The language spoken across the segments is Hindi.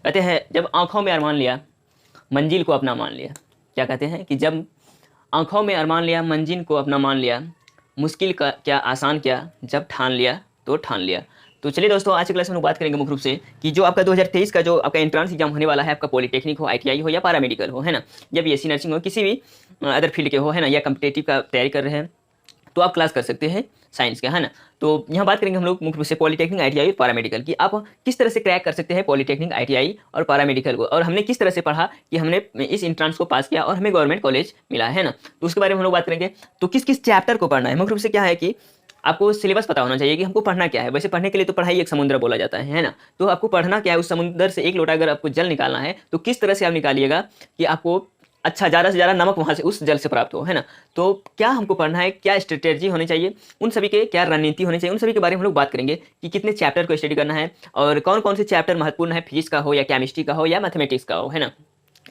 कहते हैं जब आँखों में अरमान लिया मंजिल को अपना मान लिया। क्या कहते हैं कि जब आँखों में अरमान लिया मंजिल को अपना मान लिया, मुश्किल का क्या आसान क्या, जब ठान लिया तो ठान लिया। तो चलिए दोस्तों, आज की क्लास में हम बात करेंगे मुख्य रूप से कि जो आपका 2023 का जो आपका एंट्रेंस एग्जाम होने वाला है, आपका पॉलिटेक्निक हो, आईटीआई हो या पैरामेडिकल हो, है ना, या बीएससी नर्सिंग हो, किसी भी अदर फील्ड के हो, है ना, या कम्पिटेटिव का तैयारी कर रहे हैं, तो आप क्लास कर सकते हैं साइंस का, है ना। तो यहाँ बात करेंगे हम लोग मुख्य रूप से पॉलिटेक्निक, आईटीआई और पैरामेडिकल की आप किस तरह से क्रैक कर सकते हैं पॉलिटेक्निक, आईटीआई और पैरामेडिकल को, और हमने किस तरह से पढ़ा कि हमने इस एंट्रेंस को पास किया और हमें गवर्नमेंट कॉलेज मिला है ना। तो उसके बारे में हम लोग बात करेंगे। तो किस किस चैप्टर को पढ़ना है, मुख्य रूप से क्या है कि आपको सिलेबस पता होना चाहिए कि हमको पढ़ना क्या है। वैसे पढ़ने के लिए तो पढ़ाई एक समुद्र बोला जाता है ना। तो आपको पढ़ना क्या है, उस समुद्र से एक लोटा अगर आपको जल निकालना है तो किस तरह से आप निकालिएगा कि आपको अच्छा ज़्यादा से ज़्यादा नमक वहाँ से उस जल से प्राप्त हो, है ना। तो क्या हमको पढ़ना है, क्या स्ट्रेटेजी होनी चाहिए, उन सभी के क्या रणनीति होनी चाहिए, उन सभी के बारे में हम लोग बात करेंगे कि कितने चैप्टर को स्टडी करना है और कौन कौन से चैप्टर महत्वपूर्ण है, फिजिक्स का हो या केमिस्ट्री का हो या मैथमेटिक्स का हो, है ना,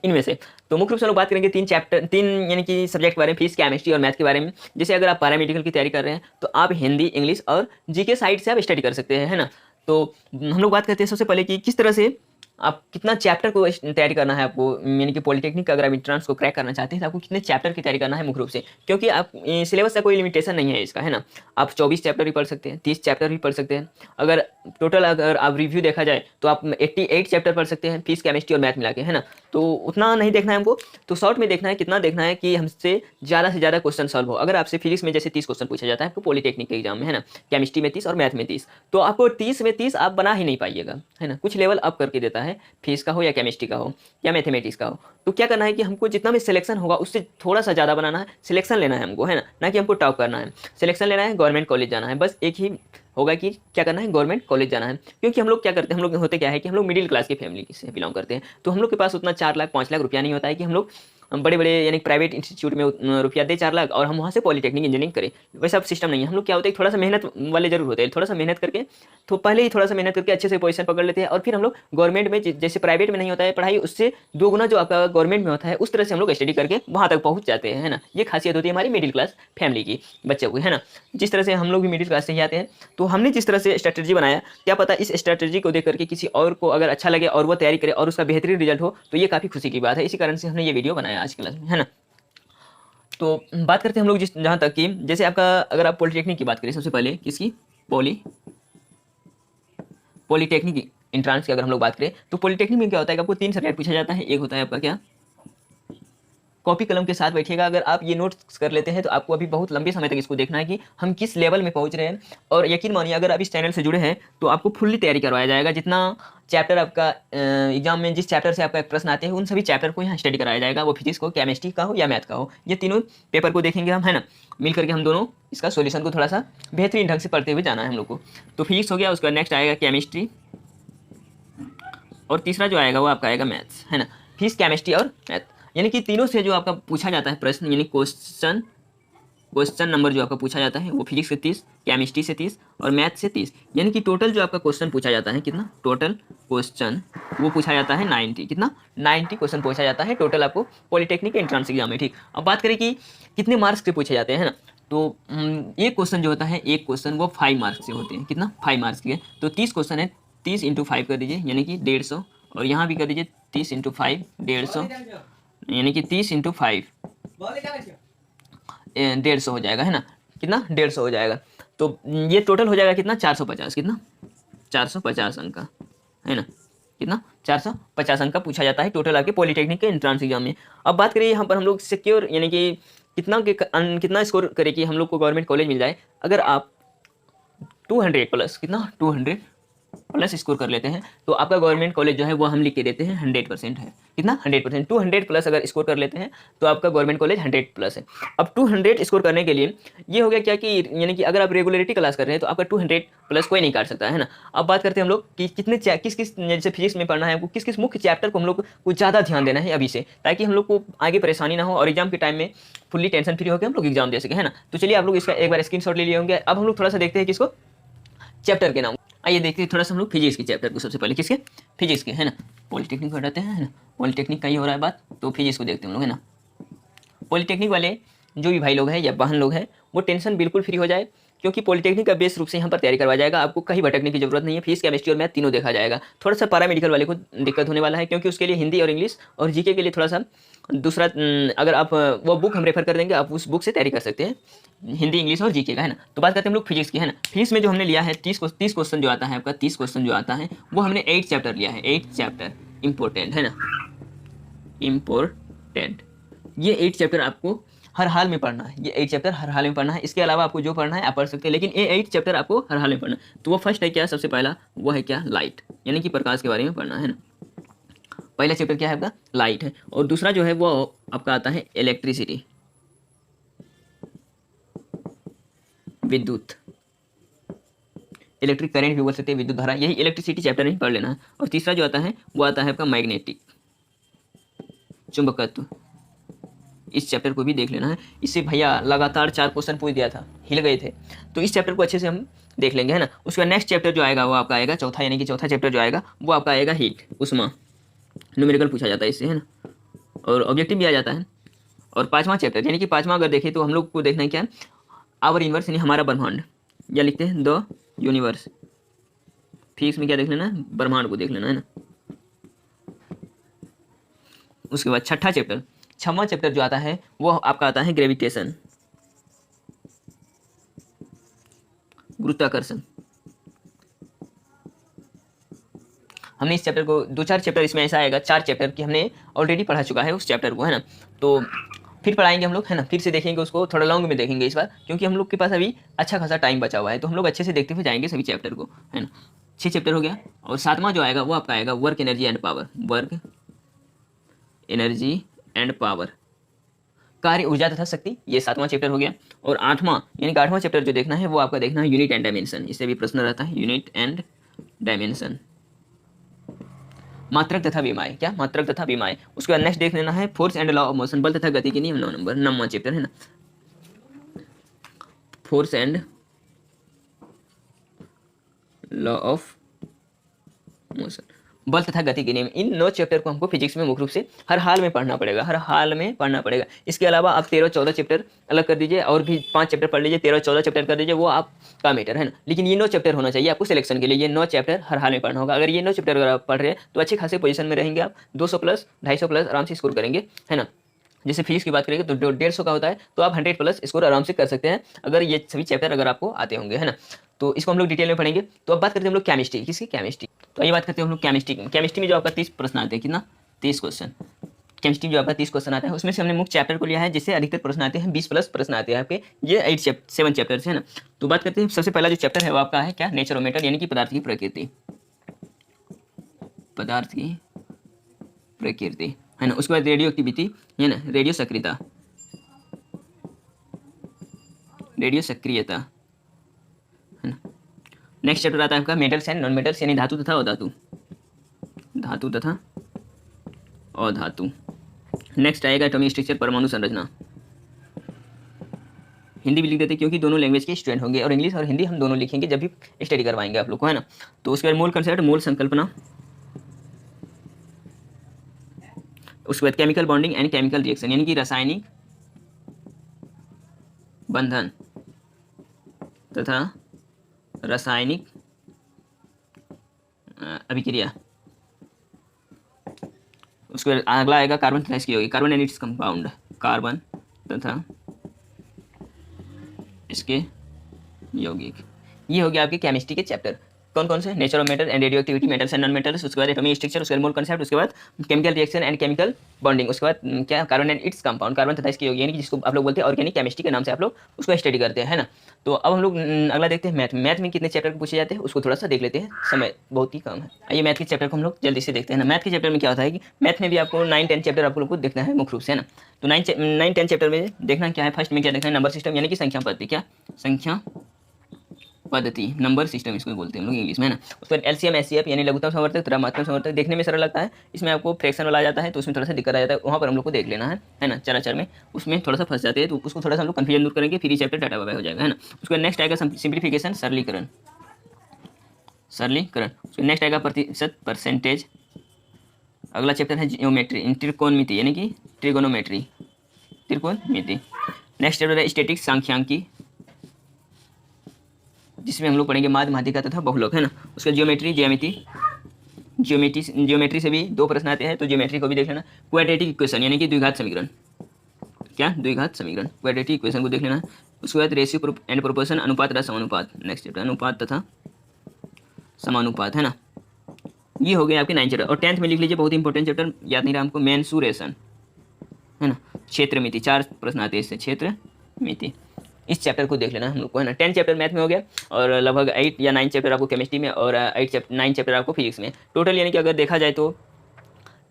इनमें से। तो मुख्य रूप से लोग बात करेंगे तीन यानी कि सब्जेक्ट के बारे में, फिजिक्स, केमिस्ट्री और मैथ के बारे में। जैसे अगर आप पैरामेडिकल की तैयारी कर रहे हैं तो आप हिंदी, इंग्लिश और जीके साइड से आप स्टडी कर सकते हैं, है ना। तो हम लोग बात करते हैं सबसे पहले कि किस तरह से आप कितना चैप्टर को तैयारी करना है आपको, यानी कि पॉलिटेक्निक का अगर आप एंट्रेंस को क्रैक करना चाहते हैं तो आपको कितने चैप्टर की तैयारी करना है मुख्य रूप से, क्योंकि आप सिलेबस का कोई लिमिटेशन नहीं है इसका, है ना। आप 24 चैप्टर भी पढ़ सकते हैं, 30 चैप्टर भी पढ़ सकते हैं। अगर टोटल अगर आप रिव्यू देखा जाए तो आप 88 चैप्टर पढ़ सकते हैं, फिजिक्स, केमिस्ट्री और मैथ मिला के, है ना। तो उतना नहीं देखना है हमको, तो शॉर्ट में देखना है, कितना देखना है कि हमसे ज़्यादा से ज़्यादा क्वेश्चन सॉल्व हो। अगर आपसे फिजिक्स में जैसे 30 क्वेश्चन पूछा जाता है आपको पॉलिटेक्निक के एग्जाम में, है ना, केमिस्ट्री में 30 और मैथ में 30, तो आपको 30 में 30 आप बना ही नहीं पाइएगा, है ना। कुछ लेवल अप करके देता है, फिजिक्स का हो या केमिस्ट्री का हो या मैथमेटिक्स का हो। तो क्या करना है कि हमको जितना भी सिलेक्शन होगा उससे थोड़ा सा ज़्यादा बनाना है, सिलेक्शन लेना है हमको, है ना कि हमको टॉप करना है। सिलेक्शन लेना है, गवर्नमेंट कॉलेज जाना है, बस एक ही होगा कि क्या करना है, गवर्नमेंट कॉलेज जाना है। क्योंकि हम लोग क्या करते हैं, हम लोग होते क्या है कि हम लोग मिडिल क्लास की फैमिली से बिलोंग करते हैं, तो हम लोग के पास उतना 4 लाख 5 लाख रुपया नहीं होता है कि हम लोग बड़े बड़े यानी प्राइवेट इंस्टीट्यूट में रुपया दे 4 लाख और हम वहाँ से पॉलिटेक्निक इंजीनियरिंग करें। वैसा सिस्टम नहीं है। हम लोग क्या होता है, थोड़ा सा मेहनत वाले जरूर होते हैं, थोड़ा सा मेहनत करके, तो पहले ही थोड़ा सा मेहनत करके अच्छे से पोजीशन पकड़ लेते हैं और फिर हम लोग गवर्नमेंट में, जैसे प्राइवेट में नहीं होता है पढ़ाई, उससे 2 गुना जो आपका गवर्नमेंट में होता है, उस तरह से हम लोग स्टडी करके वहाँ तक पहुँच जाते हैं, है ना। ये खासियत होती है हमारी मिडिल क्लास फैमिली की बच्चों की, है ना। जिस तरह से हम लोग भी मिडिल क्लास से ही आते हैं, तो हमने जिस तरह से स्ट्रैटेजी बनाया, क्या पता इस स्ट्रैटेजी को देख करके किसी और को अगर अच्छा लगे और वो तैयारी करे और उसका बेहतरीन रिजल्ट हो, तो ये काफ़ी खुशी की बात है। इसी कारण से हमने ये वीडियो बनाया आज की क्लास में, है ना। तो बात करते हैं हम लोग जिस जहाँ तक कि जैसे आपका अगर आप पॉलिटेक्निक की बात करें, सबसे पहले किसकी, पॉलिटेक्निक एंट्रेंस की अगर हम लोग बात करें तो पॉलिटेक्निक में क्या होता है कि आपको 3 सब्जेक्ट पूछा जाता है। एक होता है आपका क्या, कॉपी कलम के साथ बैठिएगा, अगर आप ये नोट्स कर लेते हैं तो आपको अभी बहुत लंबे समय तक इसको देखना है कि हम किस लेवल में पहुंच रहे हैं। और यकीन मानिए अगर आप इस चैनल से जुड़े हैं तो आपको फुल्ली तैयारी करवाया जाएगा। जितना चैप्टर आपका एग्जाम में जिस चैप्टर से आपका प्रश्न आते हैं उन सभी चैप्टर को यहाँ स्टडी कराया जाएगा, वो फिजिक्स को, केमिस्ट्री का हो या मैथ का हो। ये तीनों पेपर को देखेंगे हम, है ना, मिल करके हम दोनों इसका सोल्यूशन को थोड़ा सा बेहतरीन ढंग से पढ़ते हुए जाना है हम लोग को। तो फिजिक्स हो गया, उसका नेक्स्ट आएगा केमिस्ट्री, और तीसरा जो आएगा वो आपका आएगा मैथ्स, है ना। फिजिक्स, केमिस्ट्री और मैथ, यानी कि तीनों से जो आपका पूछा जाता है प्रश्न, यानी क्वेश्चन नंबर जो आपका पूछा जाता है वो फिजिक्स से 30, केमिस्ट्री से 30 और मैथ से 30, यानी कि टोटल जो आपका क्वेश्चन पूछा जाता है कितना, टोटल क्वेश्चन वो पूछा जाता है 90, कितना 90 क्वेश्चन पूछा जाता है टोटल आपको पॉलिटेक्निक एंट्रेंस एग्जाम में, ठीक। अब बात करें कि कितने मार्क्स के पूछे जाते हैं, है ना। तो एक क्वेश्चन जो होता है, एक क्वेश्चन वो 5 मार्क्स से होते हैं, कितना 5 मार्क्स के। तो 30 क्वेश्चन है, 30 × 5 कर दीजिए यानी कि 150, और यहाँ भी कर दीजिए 30 × 5 150, यानी कि 30 × 5 150 हो जाएगा, है ना, कितना 150 हो जाएगा। तो ये टोटल हो जाएगा कितना 450, कितना 450 अंक का, है ना, कितना 450 अंक का पूछा जाता है टोटल आपके पॉलिटेक्निक के एंट्रेंस एग्जाम में। अब बात करिए यहाँ पर हम लोग सिक्योर यानी कि कितना स्कोर करें कि हम लोग को गवर्नमेंट कॉलेज मिल जाए। अगर आप 200 प्लस, कितना 200 प्लस स्कोर कर लेते हैं तो आपका गवर्नमेंट कॉलेज जो है वो हम लिख के देते हैं 100% है, कितना 100%, 200 प्लस अगर स्कोर कर लेते हैं तो आपका गवर्नमेंट कॉलेज 100 प्लस है। अब 200 स्कोर करने के लिए ये हो गया क्या कि यानी कि अगर आप रेगुलरिटी क्लास कर रहे हैं तो आपका 200 प्लस कोई नहीं काट सकता, है ना। अब बात करते हैं हम लोग कि कितने किस जैसे फिजिक्स में पढ़ना है आपको, किस किस मुख्य चैप्टर को हम लोग को ज़्यादा ध्यान देना है अभी से, ताकि हम लोग को आगे परेशानी ना हो और एग्जाम के टाइम में फुल्ली टेंशन फ्री होकर हम लोग एग्जाम दे सकें, है ना। तो चलिए आप लोग इसका एक बार स्क्रीनशॉट ले लिए होंगे। अब हम लोग थोड़ा सा देखते हैं किसको, चैप्टर के नाम। आइए देखते हैं थोड़ा सा हम लोग फिजिक्स के चैप्टर को, सबसे पहले किसके, फिजिक्स के, है ना। पॉलिटेक्निक को हटाते हैं, है ना, पॉलिटेक्निक का ही हो रहा है बात, तो फिजिक्स को देखते हैं हम लोग, है ना। पॉलिटेक्निक वाले जो भी भाई लोग हैं या बहन लोग हैं वो टेंशन बिल्कुल फ्री हो जाए, क्योंकि पॉलिटेक्निक का बेस रूप से यहाँ पर तैयारी करवाया जाएगा, आपको कहीं भटकने की जरूरत नहीं है। फिजिक्स, केमिस्ट्री और मैथ तीनों देखा जाएगा। थोड़ा सा पैरामेडिकल वाले को दिक्कत होने वाला है, क्योंकि उसके लिए हिंदी और इंग्लिश और जीके के लिए थोड़ा सा दूसरा, अगर आप वो बुक हम रेफर कर देंगे, आप उस बुक से तैयारी कर सकते हैं, हिंदी, इंग्लिश और जीके का, है ना। तो बात करते हैं हम लोग फिजिक्स की, है ना। फिजिक्स में जो हमने लिया है 30 क्वेश्चन जो आता है आपका, 30 क्वेश्चन जो आता है वो हमने 8 चैप्टर लिया है। 8 चैप्टर इंपॉर्टेंट, है ना, इम्पोर्टेंट। ये 8 चैप्टर आपको हर हाल में पढ़ना है। ये 8 चैप्टर हर हाल में पढ़ना है। इसके अलावा आपको जो पढ़ना है आप पढ़ सकते हैं, लेकिन ये 8 चैप्टर आपको हर हाल में पढ़ना है। तो वो फर्स्ट है क्या, सबसे पहला वो है क्या, लाइट, यानी कि प्रकाश के बारे में पढ़ना है ना। पहला चैप्टर क्या है आपका, लाइट है। और दूसरा जो है वो आपका आता है इलेक्ट्रिसिटी, विद्युत, इलेक्ट्रिक करंट भी बोल सकते हैं, विद्युत धारा, यही इलेक्ट्रिसिटी चैप्टर नहीं पढ़ लेना है। और तीसरा जो आता है वो आता है आपका मैग्नेटिक, चुंबकत्व। इस चैप्टर को भी देख लेना है। इससे भैया लगातार 4 क्वेश्चन पूछ दिया था, हिल गए थे, तो इस चैप्टर को अच्छे से हम देख लेंगे, है ना। उसका नेक्स्ट चैप्टर जो आएगा वो आपका आएगा चौथा, यानी कि चौथा चैप्टर जो आएगा वो आपका आएगा हीट, उष्मा। न्यूमेरिकल पूछा जाता है इससे, है ना, और ऑब्जेक्टिव भी आ जाता है। और पाँचवा चैप्टर, यानी कि पाँचवा अगर देखें तो हम लोग को देखना है क्या, आवर यूनिवर्स, यानी हमारा ब्रह्मांड, या लिखते हैं द यूनिवर्स। फिजिक्स में क्या देख लेना है, ब्रह्मांड को देख लेना, है ना। उसके बाद छठा चैप्टर, 6वां चैप्टर जो आता है वो आपका आता है ग्रेविटेशन, गुरुत्वाकर्षण। हमने इस चैप्टर को 2-4 चैप्टर इसमें ऐसा आएगा, 4 चैप्टर की हमने ऑलरेडी पढ़ा चुका है उस चैप्टर को, है ना। तो फिर पढ़ाएंगे हम लोग, है ना, फिर से देखेंगे उसको, थोड़ा लॉन्ग में देखेंगे इस बार, क्योंकि हम लोग के पास अभी अच्छा खासा टाइम बचा हुआ है, तो हम लोग अच्छे से देखते हुए जाएंगे सभी चैप्टर को, है ना। 6 चैप्टर हो गया। और 7वां जो आएगा वो आपका आएगा work, energy and power, work, energy and power, कार्य, ऊर्जा तथा शक्ति, ये 7वां चैप्टर हो गया। और 8वां, यानी कि 8वां चैप्टर जो देखना है वो आपका देखना है यूनिट एंड डायमेंशन। इससे भी प्रश्न रहता है, यूनिट एंड डायमेंशन, मात्रक तथा विमाय, क्या, मात्रक तथा विमाय। उसके बाद नेक्स्ट देख लेना है force and law of motion, बल तथा गति के नियम, 9 नंबर, 9वां चैप्टर, है ना, force and law of motion, बल तथा गति के नियम। इन 9 चैप्टर को हमको फिजिक्स में मुख्य रूप से हर हाल में पढ़ना पड़ेगा, हर हाल में पढ़ना पड़ेगा। इसके अलावा आप 13-14 चैप्टर अलग कर दीजिए, और भी 5 चैप्टर पढ़ लीजिए, 13-14 चैप्टर कर दीजिए, वो आपका मैटर, है ना। लेकिन ये 9 चैप्टर होना चाहिए आपको सिलेक्शन के लिए, ये 9 चैप्टर हर हाल में पढ़ना होगा। अगर ये 9 चैप्टर अगर आप पढ़ रहे हैं तो अच्छे खासे पोजीशन में रहेंगे आप, 200 प्लस 250 प्लस आराम से स्कोर करेंगे, है ना। जैसे फिजिक्स की बात करेंगे तो 150 का होता है, तो आप 100 प्लस स्कोर आराम से कर सकते हैं, अगर ये सभी चैप्टर अगर आपको आते होंगे, है ना। तो इसको हम लोग डिटेल में पढ़ेंगे। तो अब बात करते हैं हम लोग केमिस्ट्री, किसकी, केमिस्ट्री। तो ये बात करते हैं हम लोग केमिस्ट्री। केमिस्ट्री में जो आपका 30 प्रश्न आते हैं, कितना, 30 क्वेश्चन। केमिस्ट्री जो आपका 30 क्वेश्चन आता है, उसमें से हमने मुख्य चैप्टर को लिया है, जिससे अधिकतर प्रश्न आते हैं, 20 प्लस प्रश्न आते हैं आपके। ये 7 चैप्टर है ना। तो बात करते हैं, सबसे पहला जो चैप्टर है वो आपका है क्या, नेचर और मैटर, यानी कि पदार्थ की प्रकृति, पदार्थ की प्रकृति, है ना। उसके बाद रेडियो एक्टिविटी, है ना, रेडियो सक्रियता, रेडियो सक्रियता, है ना। नेक्स्ट चैप्टर आता है आपका मेटल्स एंड नॉन मेटल्स, यानी धातु तथा अधातु, धातु तथा अधातु। नेक्स्ट आएगा एटॉमिक स्ट्रक्चर, परमाणु संरचना। हिंदी भी लिख देते क्योंकि दोनों लैंग्वेज के स्टूडेंट होंगे, और इंग्लिश और हिंदी हम दोनों लिखेंगे जब भी स्टडी करवाएंगे आप लोग को, है ना। तो उसके बाद मूल कंसेप्ट, मूल संकल्पना। उसके बाद chemical bonding and chemical reaction, यानी कि रासायनिक बंधन तथा रासायनिक अभिक्रिया। उसके बाद अगला आएगा कार्बन तथा इसकी यौगिक, carbon and its compound, carbon तथा इसके यौगिक। ये हो गया आपके केमिस्ट्री के चैप्टर, कौन कौन से, nature of matter and radio activity, metals and non metals, उसके बाद एटॉमिक स्ट्रक्चर, उसके बाद मोल कंसेप्ट, उसके बाद chemical reaction and chemical bonding, उसके बाद क्या, carbon and its compound, carbon तथा इसकी यौगिक, यानी कि जिसको आप लोग बोलते हैं ऑर्गेनिक केमिस्ट्री के नाम से आप लोग उसको स्टडी करते हैं, है ना। तो अब हम लोग अगला देखते हैं मैथ। मैथ में कितने चैप्टर पूछे जाते हैं उसको थोड़ा सा देख लेते हैं, समय बहुत ही कम है। आइए मैथ के चैप्टर को हम लोग जल्दी से देखते हैं ना। मैथ के चैप्टर में क्या होता है कि मैथ में भी आपको 9-10 चैप्टर आप लोग को देखना है मुख्य रूप से, है ना। तो 9-10 चैप्टर में देखना क्या है, फर्स्ट में क्या देखना है, नंबर सिस्टम, यानी कि संख्या पद्धति, क्या, संख्या पद्धति, नंबर सिस्टम इसको बोलते हैं हम लोग इंग्लिश में, है ना। उसके बाद एलसीएम एचसीएफ, यानी लघुत्तम समवर्तक तथा महत्तम समवर्तक, देखने में सरल लगता है, इसमें आपको फ्रैक्शन वाला आ जाता है तो उसमें थोड़ा सा दिक्कत आ जाता है, वहाँ पर हम लोग को देख लेना है ना। चराचर में उसमें थोड़ा सा फंस जाते हैं, तो उसको थोड़ा सा हम लोग कन्फ्यूजन दूर करेंगे, फिर ये चैप्टर डाटा वाला हो जाएगा, है ना। उसके बाद नेक्स्ट आएगा सिंप्लीफिकेशन, सरलीकरण, सरलीकरण। उसके नेक्स्ट आएगा प्रतिशत, परसेंटेज। अगला चैप्टर है जियोमेट्री, त्रिकोणमिति, यानी कि जिसमें हम लोग पढ़ेंगे माध्य, माध्यिका तथा बहुलक, है ना। उसका ज्योमेट्री, ज्योमेट्री से भी 2 प्रश्न आते हैं, तो ज्योमेट्री को भी देख लेना। क्वाड्रेटिक इक्वेशन यानी कि द्विघात समीकरण, क्या द्विघात समीकरण, क्वाड्रेटिक इक्वेशन को देख लेना। उसके बाद रेशियो एंड प्रोपोर्शन, अनुपात तथा समानुपात, नेक्स्ट चैप्टर अनुपात तथा समानुपात, है ना। ये हो गए आपके 9 चैप्टर। और 10th में लिख लीजिए, बहुत इंपॉर्टेंट चैप्टर, याद नहीं रहा हमको, मेंसुरेशन, है ना। क्षेत्र मिति, 4 प्रश्न आते हैं इससे, क्षेत्र मिति। इस चैप्टर को देख लेना हम लोग को, है ना। 10 चैप्टर मैथ में हो गया, और लगभग 8 या 9 चैप्टर आपको केमिस्ट्री में, और 9 चैप्टर आपको फिजिक्स में। टोटल यानी कि अगर देखा जाए तो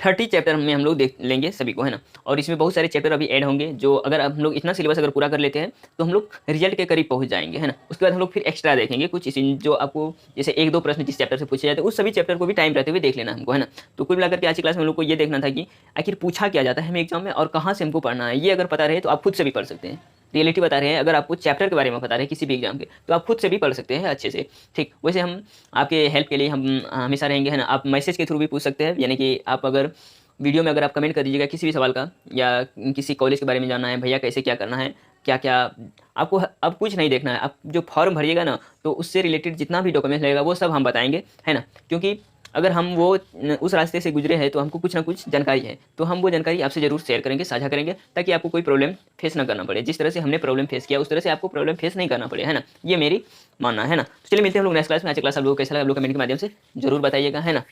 30 चैप्टर में हम लोग देख लेंगे सभी को, है ना। और इसमें बहुत सारे चैप्टर अभी ऐड होंगे, जो अगर हम लोग इतना सिलेबस अगर पूरा कर लेते हैं तो हम लोग रिजल्ट के करीब पहुंच जाएंगे, है ना। उसके बाद हम लोग फिर एक्स्ट्रा देखेंगे कुछ जो आपको जैसे 1-2 प्रश्न जिस चैप्टर से पूछे जाते हैं, उस सभी चैप्टर को भी टाइम रहते हुए देख लेना हमको, है ना। तो कुल मिलाकर के आज की क्लास में हम लोग को ये देखना था कि आखिर पूछा क्या जाता है हमें एग्जाम में और कहाँ से हमको पढ़ना है। ये अगर पता रहे तो आप खुद से भी पढ़ सकते हैं। रियलिटी बता रहे हैं, अगर आपको चैप्टर के बारे में बता रहे हैं किसी भी एग्जाम के, तो आप खुद से भी पढ़ सकते हैं अच्छे से, ठीक। वैसे हम आपके हेल्प के लिए हम हमेशा रहेंगे, है ना। आप मैसेज के थ्रू भी पूछ सकते हैं, यानी कि आप अगर वीडियो में अगर आप कमेंट कर दीजिएगा किसी भी सवाल का, या किसी कॉलेज के बारे में जानना है, भैया कैसे क्या करना है, क्या क्या आपको, अब कुछ नहीं देखना है। आप जो फॉर्म भरिएगा ना, तो उससे रिलेटेड जितना भी डॉक्यूमेंट्स लगेगा वो सब हम बताएंगे, है ना। क्योंकि अगर हम वो उस रास्ते से गुजरे हैं तो हमको कुछ ना कुछ जानकारी है, तो हम वो जानकारी आपसे ज़रूर शेयर करेंगे, साझा करेंगे, ताकि आपको कोई प्रॉब्लम फेस ना करना पड़े। जिस तरह से हमने प्रॉब्लम फेस किया उस तरह से आपको प्रॉब्लम फेस नहीं करना पड़े, है ना। ये मेरी मानना है ना। तो चलिए मिलते हैं हम लोग नेक्स्ट क्लास में। आज क्लास आप लोगों को कैसा लगा आप लोग कमेंट के माध्यम से जरूर बताइएगा, है ना।